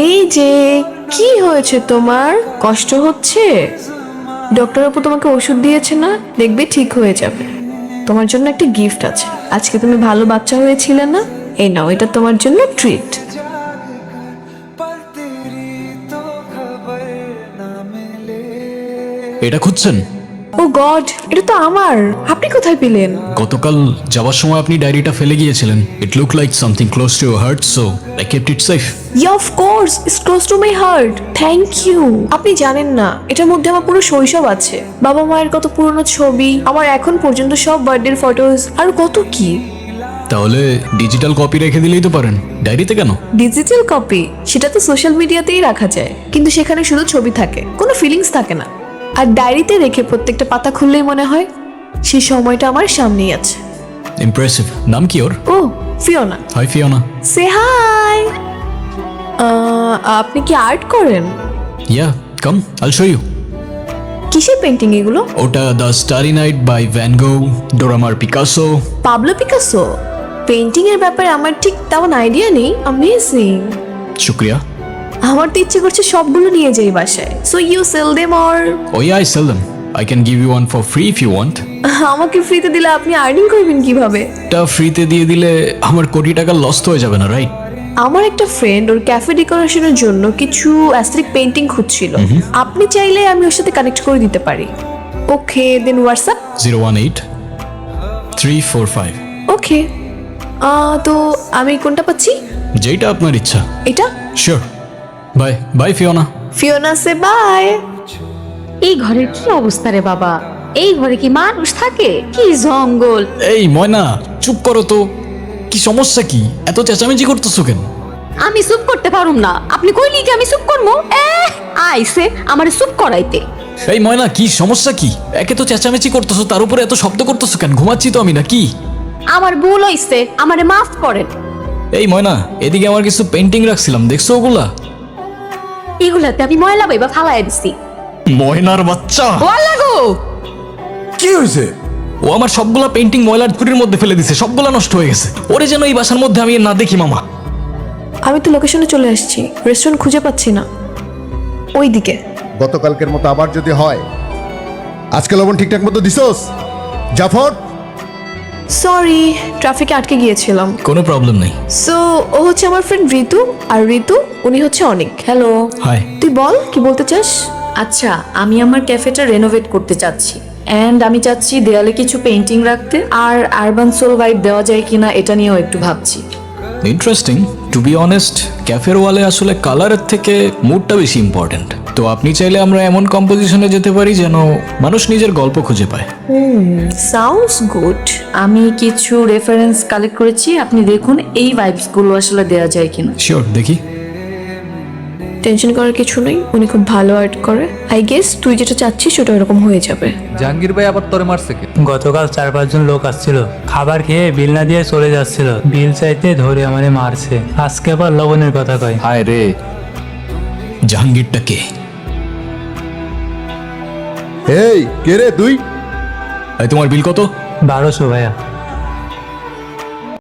এই যে কি হয়েছে তোমার, কষ্ট হচ্ছে? ডক্টর আপু তোমাকে ওষুধ দিয়েছে না, দেখবে ঠিক হয়ে যাবে। তোমার জন্য একটা গিফট আছে, আজকে তুমি ভালো বাচ্চা হয়েছিলে না, এই নাও, এটা তোমার জন্য ট্রিট। এটা খুঁজছেন? ও গড, এটা তো আমার, আপনি কোথায় পেলেন? গতকাল যাওয়ার সময় আপনি ডায়েরিটা ফেলে গিয়েছিলেন। It look like something close to your heart, so I kept it safe. Yeah of course, it's close to my heart, thank you. আপনি জানেন না, এটার মধ্যে আমার পুরো শৈশব আছে, বাবা মায়ের কত পুরনো ছবি, আমার এখন পর্যন্ত সব বার্থডে ফটোস, আর কত কি। তাহলে ডিজিটাল কপি রেখে দিলেই তো পারেন, ডায়েরিতে কেন? ডিজিটাল কপি সেটা তো সোশ্যাল মিডিয়াতেই রাখা যায়, কিন্তু সেখানে শুধু ছবি থাকে, কোনো ফিলিংস থাকে না। আর ডায়েরিতে রেখে প্রত্যেকটা পাতা খুললেই মনে হয় সেই সময়টা আমার সামনেই আছে। ইমপ্রেসিভ। নাম কি ওর? ও ফিওনা। Hi Fiona. সে হাই। আপনি কি আর্ট করেন? ইয়া, কাম আইল শো ইউ। কিসের পেন্টিং এগুলো? ওটা the starry night by van Gogh, ডোরামার পিকাসো। Pablo Picasso? পেন্টিং এর ব্যাপারে আমার ঠিক তেমন আইডিয়া নেই। অ্যামেজিং। শুক্রিয়া। আমার তো ইচ্ছে করছে সবগুলো নিয়ে যাই বাসায়। So you sell them or? Oh yeah, I sell them. I can give you one for free if you want. আমাকে ফ্রিতে দিলে আপনি আর্নিং করবেন কিভাবে? এটা ফ্রিতে দিয়ে দিলে আমার কোটি টাকা লস্ট হয়ে যাবে না, রাইট? আমার একটা ফ্রেন্ড ওর ক্যাফে ডেকোরেশনের জন্য কিছু অ্যাস্থেটিক পেইন্টিং খুঁজছিল, আপনি চাইলে আমি ওর সাথে কানেক্ট করে দিতে পারি। Okay, then WhatsApp 018-345। ওকে। তো আমি কোনটা পাচ্ছি? যেটা আপনার ইচ্ছা। এটা? Sure. Bye bye Fiona. Fiona say bye. এই ঘরের কি অবস্থা রে বাবা? এই ঘরে কি মানুষ থাকে? কি জঙ্গল! এই ময়না, চুপ করো তো। কি সমস্যা কি? এত চেঁচামেচি করতেছো কেন? আমি চুপ করতে পারুম না। আপনি কইলি কি আমি চুপ করবো? আইসে আমারে চুপ করাইতে। এই ময়না, কি সমস্যা কি? একে তো চেঁচামেচি করতেছো, তার উপরে এত শব্দ করতেছো কেন? ঘুমাচ্ছি তো আমি, না কি? আমার ভুল হইছে, আমারে মাফ করেন। এই ময়না, এদিকে আমার কিছু পেন্টিং রাখছিলাম, দেখছো ওগুলা? এগুলাতে আমি ময়লা বাইবা ফালাই দিছি। ময়নার বাচ্চা! ওয়ালা গো! কি হয়েছে? ও আমার সবগুলা পেন্টিং ময়লার ঝুড়ির মধ্যে ফেলে দিছে, সবগুলা নষ্ট হয়ে গেছে। ওরে যেন এই বাসার মধ্যে আমি না দেখি মামা। আমি তো লোকেশনে চলে আসছি, রেস্টুরেন্ট খুঁজে পাচ্ছি না। ওইদিকে। গতকালকের মতো আবার যদি হয়, আজকে লবণ ঠিকঠাক মতো দিছস? জাফর, সরি, ট্রাফিকে আটকে গিয়েছিলাম। কোনো প্রবলেম নেই। সো ও হচ্ছে আমার ফ্রেন্ড ঋতু, আর ঋতু উনি হচ্ছে অনিক। হ্যালো। হাই। তুই বল, কি বলতে চাস? আচ্ছা, আমি আমার ক্যাফেটা রেনোভেট করতে চাচ্ছি, অ্যান্ড আমি চাচ্ছি দেয়ালে কিছু পেন্টিং রাখতে, আর আরবান সোল ভাইব দেওয়া যায় কিনা এটা নিয়েও একটু ভাবছি। ইন্টারেস্টিং। টু বি অনেস্ট, ক্যাফের ওয়ালে আসলে কালারের থেকে মুডটা বেশি ইম্পর্টেন্ট। তো আপনি চাইলে আমরা এমন কম্পোজিশনে যেতে পারি যেন মানুষ নিজের গল্প খুঁজে পায়। Sounds good. আমি কিছু রেফারেন্স কালেক্ট করেছি, আপনি দেখুন এই ভাইবসগুলো আসলে দেওয়া যায় কিনা। শিওর, দেখি। টেনশন করার কিছু নেই, উনি খুব ভালো আর্ট করে। আই গেস তুই যেটা চাচ্ছিস ওটা এরকম হয়ে যাবে। জাহাঙ্গীর ভাই আবার তোরে মারছে কে? গতকাল 4-5 জন লোক আসছিল, খাবার খেয়ে বিল না দিয়ে চলে যাচ্ছিল। বিল চাইতে ধরে আমারে মারছে। আজকে আবার লবণের কথা কয়। হায় রে! জাহাঙ্গীরটা কে? এই কে রে তুই? তোমার বিল কত? 1200 ভাইয়া।